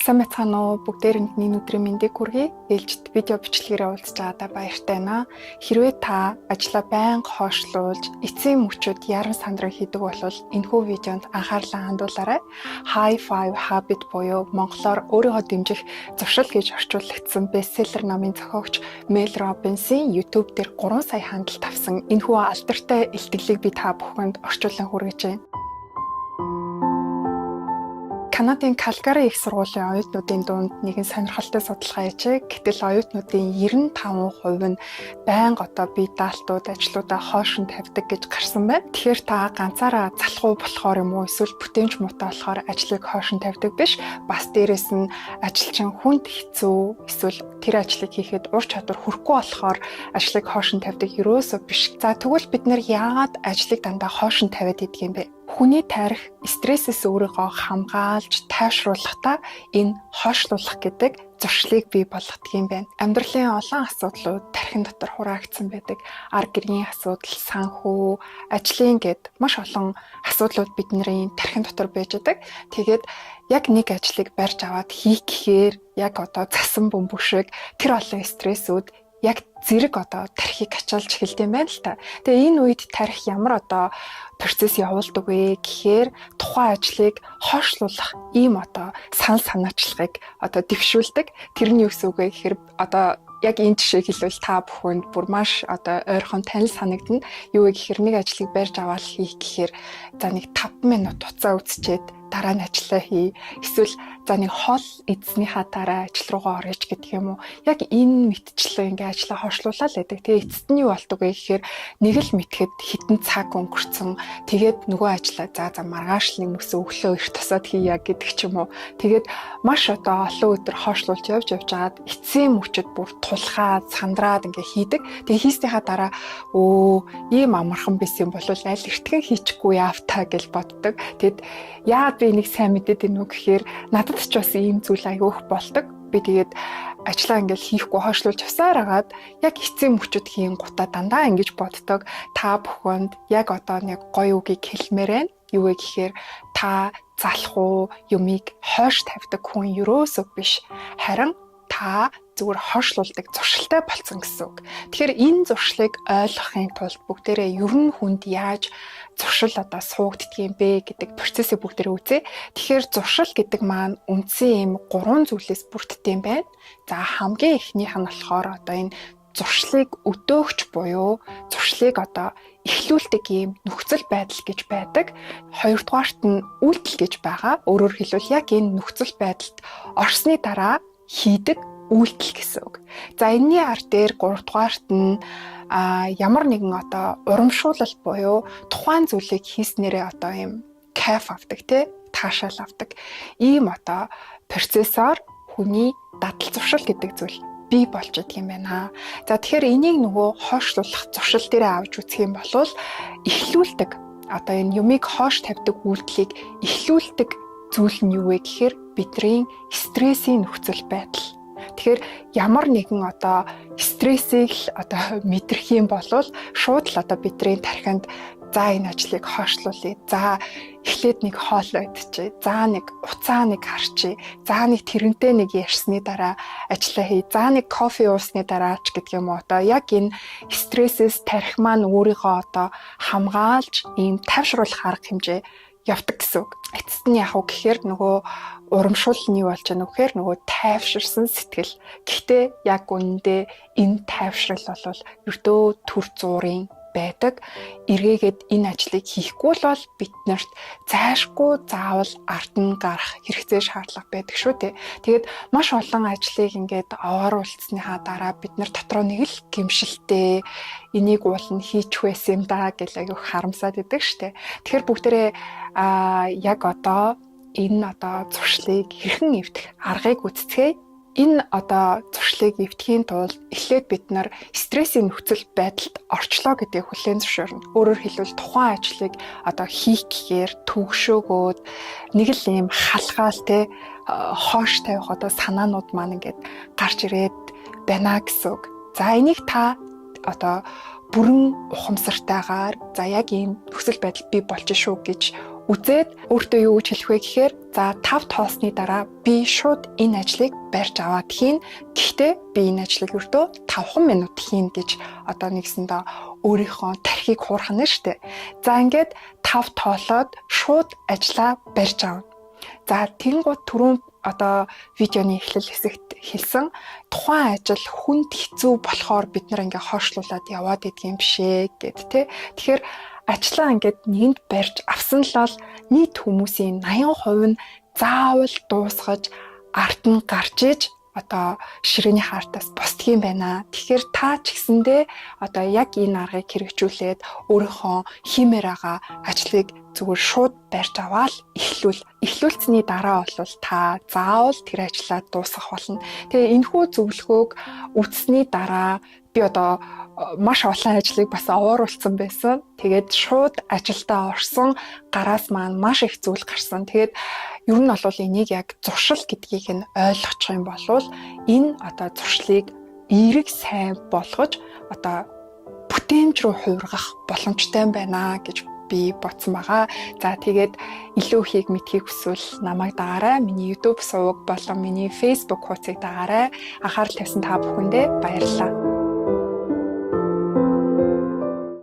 Сайн байцгаана уу? Бүгдээрээ өдрийн мэндийг хүргэе. Ээлжид видео бичлэгээрээ уулзч байгаадаа баяртай байна. Хэрвээ та ажлаа байнга хойшлуулж, эцсийн мөчөд яран сандраг хийдэг бол энэхүү видеонд анхаарлаа хандуулаарай. High Five Habit буюу монголоор өөрийгөө дэмжих зуршил гэж орчуулагдсан бестселлер номын зохиогч Мел Робинсын YouTube дээр 3 сая хандлт авсан энэхүү алдартай илтгэлийг би та бүхэнд орчуулан хүргэж байна. Канадын Калгари их сургуулийн оюутнуудын дунд нэгэн сонирхолтой судалгаа хийжээ. Гэтэл оюутнуудын 95% нь байнга бие даалтууд, ажлуудаа хойшин тавьдаг гэж гарсан байна. Тэгэхээр та ганцаараа залхуу болохоор юм уу эсвэл бүтээмж муутай болохоор ажлыг хойшин тавьдаг биш. Бас дээрэс нь ажилчин хүнд хэцүү эсвэл тэр ажлыг хийхэд ур чадвар хүрэхгүй болохоор ажлыг хойшин тавьдаг ерөөсөө биш. За тэгвэл бид нэр яагаад ажлыг дандаа хойшин тавиад идэх юм бэ? Хүний тарих стрессээс өөрийгөө хамгаалж тайвшруулахдаа энэ хойшлуулах гэдэг зуршлыг бий болгодог юм байна. Амьдралын олон асуудлууд тархин дотор хураагдсан байдаг. Ар гэргийн асуудал, санхүү, ажлын гэд маш олон асуудлууд бидний тархин дотор байж байдаг. Тэгээд яг нэг ажлыг барьж аваад хийх гэхээр яг засан бөмбөг шиг тэр олон стрессүүд яг зэрэг тархийг ачаалж эхэлдэг юм байна л та. Тэгээ энэ үед тарих ямар процесс явуулдаг вэ гэхээр тухайн ажлыг хойшлуулах ийм санал санаачлагыг дэвшүүлдэг. Тэрний үс үг гэхээр яг энэ жишээг хэлвэл та бүхэнд бүр маш ойрхон танил санагдана. Юу вэ гэхээр нэг ажлыг барьж аваад хийх гэхээр за нэг 5 минут уцаа үзчихэд дараа нь ажиллаа хий. Эсвэл за нэг хоол эзнийхаа дараа ажил руугаа орё гэдэг юм уу. Яг энэ мэтчлэн ингээ ажлаа хойшлуулаад байдаг. Тэгээ эцэст нь юу болдог вэ гэхээр нэг л мэтгэд хитэн цаг өнгөрцөн. Тэгээд нөгөө ажлаа за маргааш нэг мөсөө өглөө их тосоод хийя гэдэг ч юм уу. Тэгээд маш олон өдөр хойшлуулж явж агаад эцсийн мөчөд бүр тулхаад сандраад ингээ хийдэг. Тэгээ хийснийхаа дараа ийм амархан бис юм бол аль эртхэн хийчихгүй яавтаа гэж боддог. Тэгэд яагаад би энийг сайн мэдээд байна уу гэхээр надад ч бас ийм зүйл аягүй их болдог. Би тэгээд ажлаа ингээл хийхгүй хойшлуулж авсаар агаад яг эцсийн мөчөд хийн гутаа дандаа ингэж боддог. Та бүхэнд яг нэг гоё үгийг хэлмээр байна. Юу вэ гэхээр та залхуу юмыг хойш тавьдаг хүн ерөөсөө биш. Харин та зүгээр хойшлуулдаг зуршилтай болсон гэсэн үг. Тэгэхээр энэ зуршлыг ойлгохын тулд бүгдээрээ ер нь хүнд яаж зуршил суугддаг юм бэ гэдэг процессыг бүгдээрээ үзье. Тэгэхээр зуршил гэдэг маань үндсэн ийм 3 зүйлээс бүрддэг юм байна. За хамгийн эхнийх нь болохоор энэ зуршлыг өдөөгч буюу зуршлыг эхлүүлдэг ийм нөхцөл байдал гэж байдаг. Хоёрдугаарт нь үйлдэл гэж байгаа. Өөрөөр хэлбэл яг энэ нөхцөл байдалд орсны дараа хийдэг үйлдэл гэсэн үг. За энэний ар дээр 3 дугаарт нь ямар нэгэн урамшуулал буюу тухайн зүйлийг хийснээрээ ийм кайф авдаг таашаал авдаг. Ийм процессор хүний дадал зуршил гэдэг зүйл бий болж идэг юм байна. За тэгэхээр энийг нөгөө хойшлуулах зуршил дээр авч үзэх юм бол эхлүүлдэг энэ юмыг хойш тавьдаг үйлдэлийг эхлүүлдэг зүйл нь юу вэ гэхээр бидний стрессийн нөхцөл байдал. Тэгэхээр ямар нэгэн стрессийг мэдрэх юм бол шууд л бидний тархинд за энэ ажлыг хойшлуулъя. За эхлээд нэг хоол идчихье. За нэг уцаа харчие. За нэг тэрнтэй нэг ярьсны дараа ажиллаа хий. За нэг кофе уусны дараа ч гэдэг юм уу. Яг энэ стрессээс тархи маань өөрийгөө хамгаалж ийм тайвшруулах арга хэмжээ явдаг гэсэн үг. Эцэст нь яг гэхээр нөгөө урамшуул нь юу болж байгаа нөхөр нөгөө тайвширсан сэтгэл. Гэхдээ яг үүндээ энэ тайвшрал бол өртөө төр зуурын байдаг. Эргээгээд энэ ажлыг хийхгүй бол биднэрт зайшгүй заавал ард нь гарах хэрэгцээ шаардлага байдаг шүү дээ. Тэгээд маш олон ажлыг ингээд овооруулсныхаа дараа бид нар дотроо нэг л гэмшилтэй энийг уулна хийчих байсан юм да гэж аяг харамсаад идэг штэ. Тэгэхээр бүгдээрээ яг энэ зуршлыг хэрхэн эвдэх аргыг үздэхээ. Энэ зуршлыг эвдэхийн тулд эхлээд бид нар стрессийн нөхцөл байдалд орчлоо гэдгийг хүлээн зөвшөөрнө. Өөрөөр хэлбэл тухайн ажлыг хийх гэхээр төгшөөгөөд нэг л ийм халгаал хоош тавих санаанууд маань ингээд гарч ирээд байна гэсэн үг. За энийг та бүрэн ухамсартайгаар за яг ийм нөхцөл байдал бий болж шүү гэж үзээд өөртөө юу гэж хэлэх вэ гэхээр за 5 тоосны дараа би шууд энэ ажлыг барьж аваад хийн. Гэхдээ би энэ ажлыг өртөө 5 минут хийн гэж одоо нэгсэндээ өөрийнхөө тархийг хуурхана штэ. За ингээд 5 тоолоод шууд ажлаа барьж авна. За тэгэнгუთ түрүүн одоо видеоны эхлэл хэсэгт хэлсэн тухайн ажил хүнд хэцүү болохоор бид нар ингээ хойшлуулад яваад идэх юм бишээ гэд тэ. Тэгэхээр ажлаа ингээд нэгэнд барьж авсан л бол нийт хүмүүсийн 80% нь заавал дуусгаж арт нь гарч иж одоо ширээний хаартаас босдгийм байна. Тэгэхээр та ч гэсэндээ одоо яг энэ аргыг хэрэгжүүлээд өөрийнхөө хиймээр байгаа ажлыг зүгээр шууд барьж аваад эхлүүлсэний дараа бол та заавал тэр ажлаа дуусгах болно. Тэгээ энэхүү зөвлөгөөг үтсний дараа би одоо маш олон ажлыг бас овооруулсан байсан. Тэгээд шууд ажилдаа орсон гараас маань маш их зүйл гарсан. Тэгээд ер нь бол энийг яг зуршил гэдгийг нь ойлгочих юм бол энэ одоо зуршлыг эерэг сайн болгож одоо бүтээмж рүү хувиргах боломжтой байна гэж би бодсон байгаа. За тэгээд илүү ихийг мэдхийг хүсвэл намайг дагаарай. Миний YouTube суваг болон миний Facebook хуудсыг дагаарай. Анхаарал тавьсан та бүхэндээ баярлалаа.